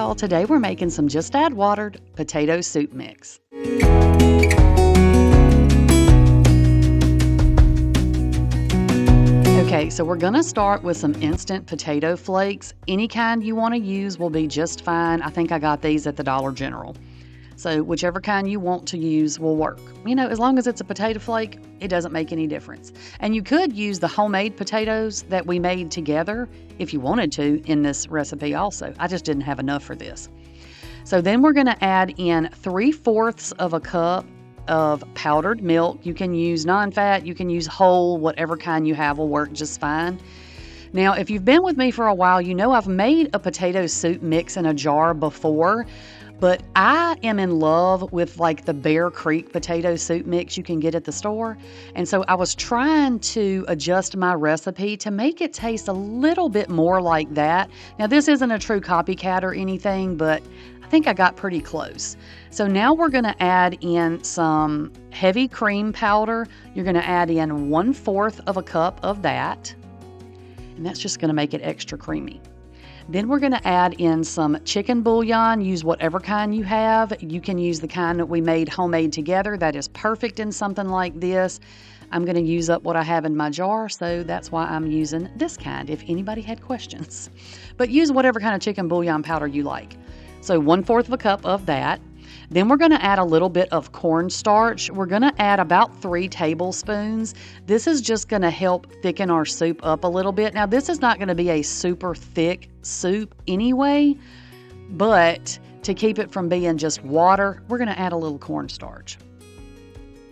y'all. Today we're making some just add watered potato soup mix. Okay, so we're gonna start with some instant potato flakes. Any kind you want to use will be just fine. I think I got these at the Dollar General. So whichever kind you want to use will work. You know, as long as it's a potato flake, it doesn't make any difference. And you could use the homemade potatoes that we made together if you wanted to in this recipe also. I just didn't have enough for this. So then we're gonna add in 3/4 of a cup of powdered milk. You can use non-fat, you can use whole, whatever kind you have will work just fine. Now, if you've been with me for a while, you know I've made a potato soup mix in a jar before, but I am in love with like the Bear Creek potato soup mix you can get at the store. And so I was trying to adjust my recipe to make it taste a little bit more like that. Now, this isn't a true copycat or anything, but I think I got pretty close. So now we're gonna add in some heavy cream powder. You're gonna add in 1/4 of a cup of that, and that's just gonna make it extra creamy. Then we're gonna add in some chicken bouillon. Use whatever kind you have. You can use the kind that we made homemade together. That is perfect in something like this. I'm gonna use up what I have in my jar, so that's why I'm using this kind, if anybody had questions. But use whatever kind of chicken bouillon powder you like. So 1/4 of a cup of that. Then we're gonna add a little bit of cornstarch. We're gonna add about 3 tablespoons. This is just gonna help thicken our soup up a little bit. Now, this is not gonna be a super thick soup anyway, but to keep it from being just water, we're gonna add a little cornstarch.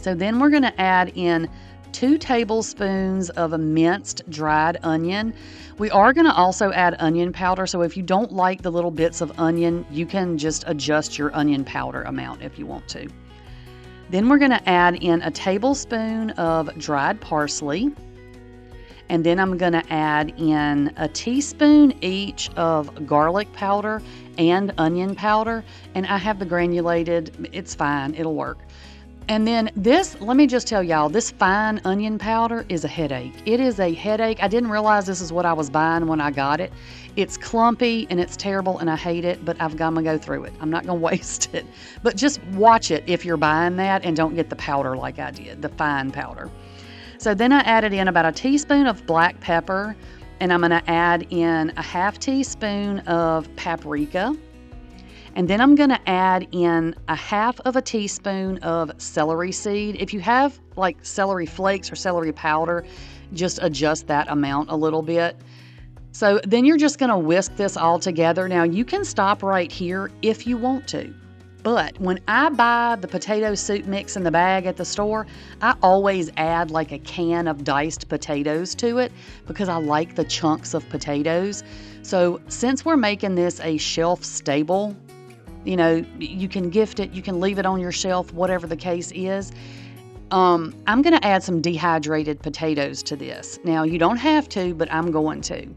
So then we're gonna add in 2 tablespoons of a minced dried onion. We are going to also add onion powder, so if you don't like the little bits of onion, you can just adjust your onion powder amount if you want to. Then we're going to add in a tablespoon of dried parsley, and then I'm going to add in a teaspoon each of garlic powder and onion powder, and I have the granulated. It's fine, it'll work. And then this, let me just tell y'all, this fine onion powder is a headache. It is a headache. I didn't realize this is what I was buying when I got it. It's clumpy and it's terrible and I hate it, but I'm gonna go through it. I'm not gonna waste it. But just watch it if you're buying that and don't get the powder like I did, the fine powder. So then I added in about a teaspoon of black pepper, and I'm gonna add in a 1/2 teaspoon of paprika. And then I'm gonna add in a 1/2 teaspoon of celery seed. If you have like celery flakes or celery powder, just adjust that amount a little bit. So then you're just gonna whisk this all together. Now you can stop right here if you want to. But when I buy the potato soup mix in the bag at the store, I always add like a can of diced potatoes to it because I like the chunks of potatoes. So since we're making this a shelf stable, you know, you can gift it, you can leave it on your shelf, whatever the case is. I'm going to add some dehydrated potatoes to this. Now, you don't have to, but I'm going to.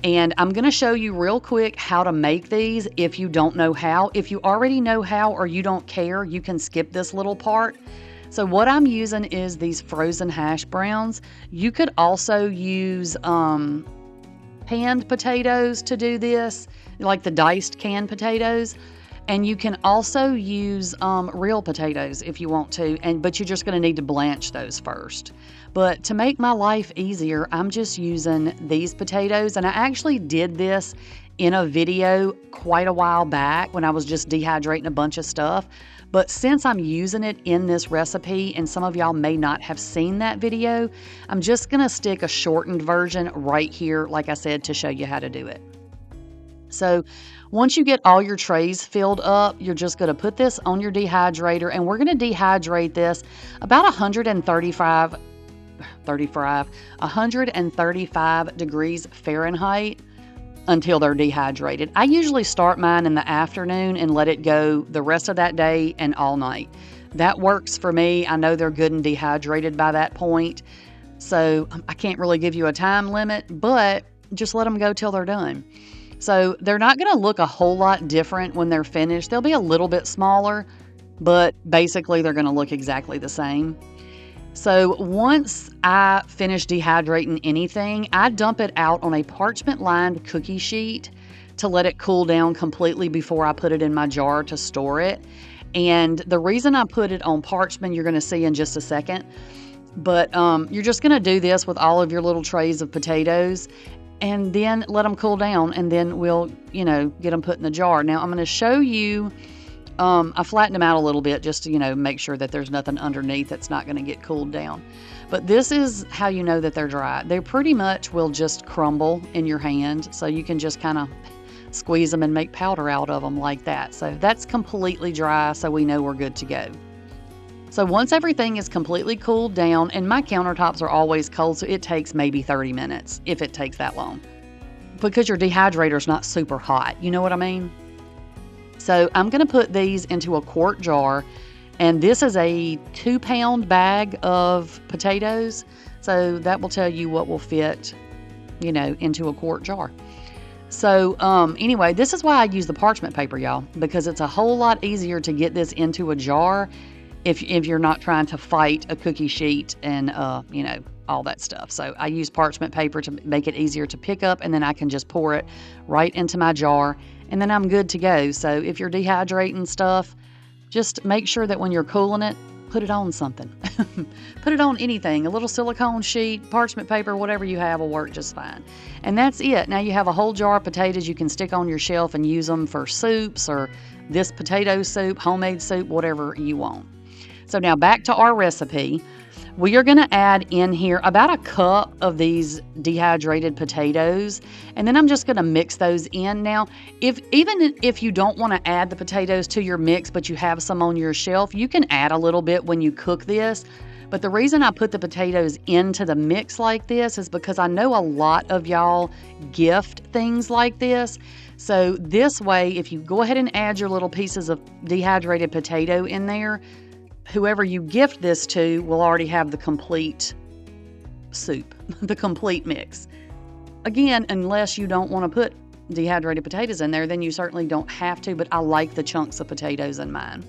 And I'm going to show you real quick how to make these if you don't know how. If you already know how or you don't care, you can skip this little part. So what I'm using is these frozen hash browns. You could also use canned potatoes to do this, like the diced canned potatoes. And you can also use real potatoes if you want to, but you're just going to need to blanch those first. But to make my life easier, I'm just using these potatoes. And I actually did this in a video quite a while back when I was just dehydrating a bunch of stuff. But since I'm using it in this recipe, and some of y'all may not have seen that video, I'm just going to stick a shortened version right here, like I said, to show you how to do it. So once you get all your trays filled up, you're just going to put this on your dehydrator, and we're going to dehydrate this about 135 degrees Fahrenheit until they're dehydrated. I usually start mine in the afternoon and let it go the rest of that day and all night. That works for me. I know they're good and dehydrated by that point. So I can't really give you a time limit, but just let them go till they're done. So they're not going to look a whole lot different when they're finished. They'll be a little bit smaller, but basically they're going to look exactly the same. So once I finish dehydrating anything, I dump it out on a parchment-lined cookie sheet to let it cool down completely before I put it in my jar to store it. And the reason I put it on parchment, you're going to see in just a second. But you're just going to do this with all of your little trays of potatoes and then let them cool down, and then we'll, get them put in the jar. Now, I'm going to show you, I flattened them out a little bit just to, make sure that there's nothing underneath that's not going to get cooled down. But this is how you know that they're dry. They pretty much will just crumble in your hand, so you can just kind of squeeze them and make powder out of them like that. So that's completely dry, so we know we're good to go. So once everything is completely cooled down, and my countertops are always cold, so it takes maybe 30 minutes, if it takes that long, because your dehydrator is not super hot. You know what I mean? So I'm going to put these into a quart jar, and this is a 2-pound bag of potatoes. So that will tell you what will fit, into a quart jar. So anyway, this is why I use the parchment paper, y'all, because it's a whole lot easier to get this into a jar if you're not trying to fight a cookie sheet and, all that stuff. So I use parchment paper to make it easier to pick up, and then I can just pour it right into my jar, and then I'm good to go. So if you're dehydrating stuff, just make sure that when you're cooling it, put it on something. Put it on anything. A little silicone sheet, parchment paper, whatever you have will work just fine. And that's it. Now you have a whole jar of potatoes you can stick on your shelf and use them for soups or this potato soup, homemade soup, whatever you want. So now back to our recipe. We are going to add in here about a cup of these dehydrated potatoes, and then I'm just going to mix those in. Now, even if you don't want to add the potatoes to your mix, but you have some on your shelf, you can add a little bit when you cook this. But the reason I put the potatoes into the mix like this is because I know a lot of y'all gift things like this. So this way, if you go ahead and add your little pieces of dehydrated potato in there, whoever you gift this to will already have the complete soup, the complete mix. Again, unless you don't want to put dehydrated potatoes in there, then you certainly don't have to, but I like the chunks of potatoes in mine.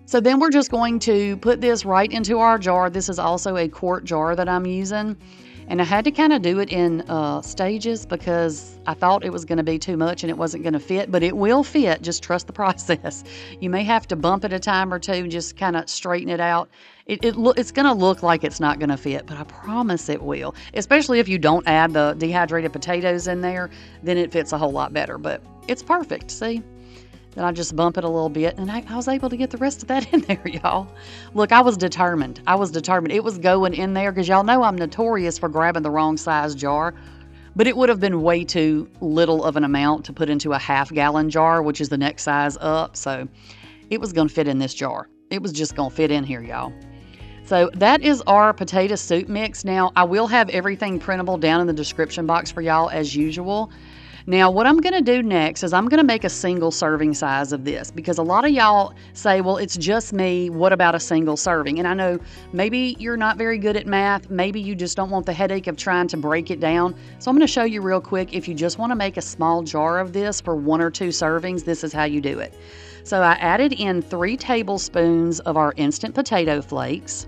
So then we're just going to put this right into our jar. This is also a quart jar that I'm using. And I had to kind of do it in stages because I thought it was going to be too much and it wasn't going to fit, but it will fit. Just trust the process. You may have to bump it a time or two, just kind of straighten it out. It's going to look like it's not going to fit, but I promise it will. Especially if you don't add the dehydrated potatoes in there, then it fits a whole lot better. But it's perfect, see? Then I just bump it a little bit, and I was able to get the rest of that in there, y'all. Look, I was determined. It was going in there because y'all know I'm notorious for grabbing the wrong size jar, but it would have been way too little of an amount to put into a half-gallon jar, which is the next size up, so it was going to fit in this jar. It was just going to fit in here, y'all. So that is our potato soup mix. Now, I will have everything printable down in the description box for y'all as usual. Now, what I'm going to do next is I'm going to make a single serving size of this because a lot of y'all say, well, it's just me. What about a single serving? And I know maybe you're not very good at math. Maybe you just don't want the headache of trying to break it down. So I'm going to show you real quick. If you just want to make a small jar of this for 1 or 2 servings, this is how you do it. So I added in 3 tablespoons of our instant potato flakes.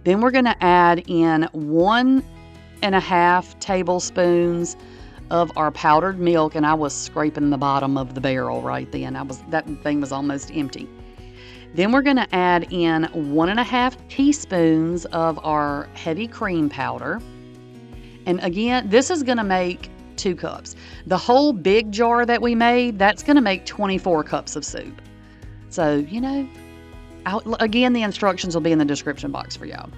Then we're going to add in 1.5 tablespoons of our powdered milk, and I was scraping the bottom of the barrel right then. That thing was almost empty. Then we're going to add in 1.5 teaspoons of our heavy cream powder. And again, this is going to make 2 cups. The whole big jar that we made, that's going to make 24 cups of soup. So, again, the instructions will be in the description box for y'all.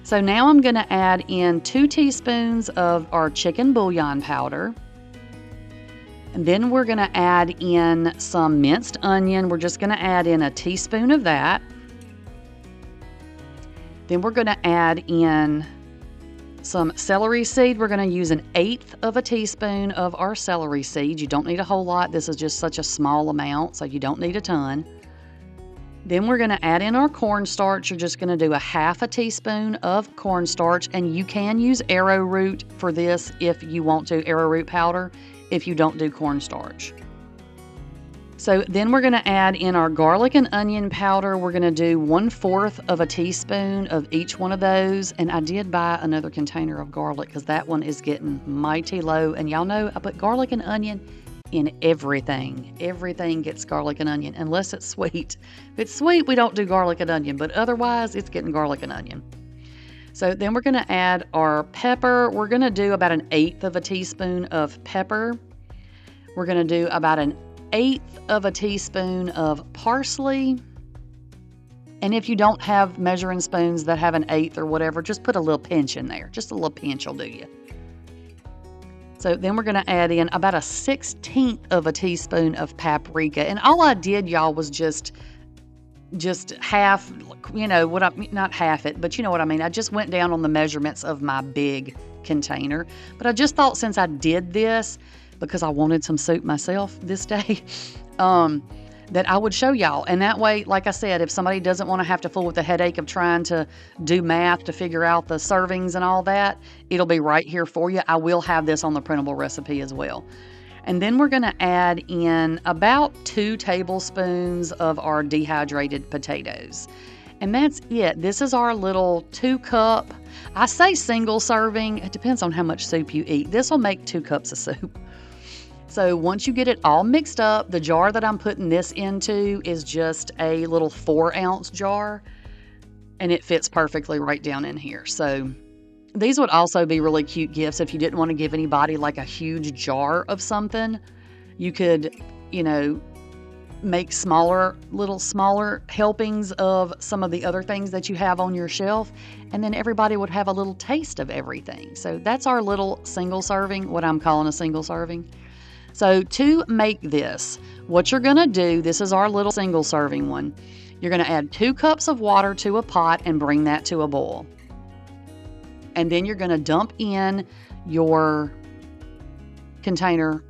So now I'm going to add in 2 teaspoons of our chicken bouillon powder. And then we're going to add in some minced onion. We're just going to add in a teaspoon of that. Then we're going to add in some celery seed. We're going to use 1/8 of a teaspoon of our celery seed. You don't need a whole lot. This is just such a small amount, so you don't need a ton. Then we're going to add in our cornstarch. You're just going to do 1/2 teaspoon of cornstarch, and you can use arrowroot for this if you want to, arrowroot powder, if you don't do cornstarch. So then we're going to add in our garlic and onion powder. We're going to do 1/4 of a teaspoon of each one of those. And I did buy another container of garlic because that one is getting mighty low. And y'all know I put garlic and onion in everything. Everything gets garlic and onion unless it's sweet. If it's sweet, we don't do garlic and onion, but otherwise it's getting garlic and onion. So then we're going to add our pepper. We're going to do about 1/8 of a teaspoon of pepper. We're going to do about 1/8 of a teaspoon of parsley. And if you don't have measuring spoons that have 1/8 or whatever, just put a little pinch in there. Just a little pinch will do you. So then we're going to add in about 1/16 of a teaspoon of paprika. And all I did, y'all, was just half, you know, not half it, but you know what I mean. I just went down on the measurements of my big container. But I just thought since I did this, because I wanted some soup myself this day, that I would show y'all. And that way, like I said, if somebody doesn't want to have to fool with the headache of trying to do math to figure out the servings and all that, it'll be right here for you. I will have this on the printable recipe as well. And then we're going to add in about 2 tablespoons of our dehydrated potatoes. And that's it. This is our little 2-cup. I say single serving. It depends on how much soup you eat. This will make 2 cups of soup. So once you get it all mixed up, the jar that I'm putting this into is just a little 4-ounce jar, and it fits perfectly right down in here. So these would also be really cute gifts if you didn't want to give anybody like a huge jar of something. You could, you know, make smaller helpings of some of the other things that you have on your shelf, and then everybody would have a little taste of everything. So that's our little single serving, what I'm calling a single serving. So to make this, what you're going to do, this is our little single serving one. You're going to add 2 cups of water to a pot and bring that to a boil. And then you're going to dump in your container,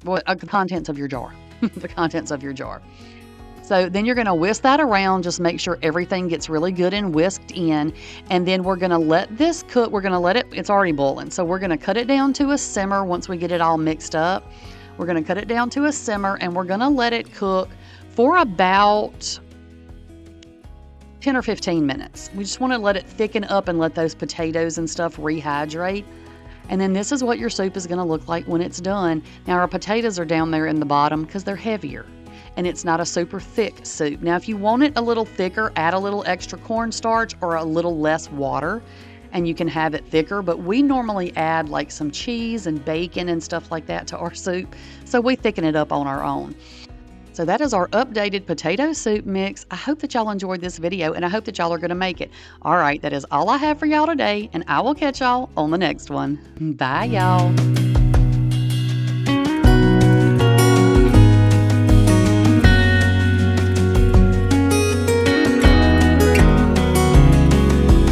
the contents of your jar, the contents of your jar. So then you're going to whisk that around, just make sure everything gets really good and whisked in. And then we're going to let this cook. We're going to let it, it's already boiling. So we're going to cut it down to a simmer once we get it all mixed up. We're going to cut it down to a simmer and we're going to let it cook for about 10 or 15 minutes. We just want to let it thicken up and let those potatoes and stuff rehydrate. And then this is what your soup is going to look like when it's done. Now our potatoes are down there in the bottom because they're heavier and it's not a super thick soup. Now if you want it a little thicker, add a little extra cornstarch or a little less water and you can have it thicker. But we normally add like some cheese and bacon and stuff like that to our soup. So we thicken it up on our own. So that is our updated potato soup mix. I hope that y'all enjoyed this video and I hope that y'all are going to make it. All right, that is all I have for y'all today and I will catch y'all on the next one. Bye, y'all.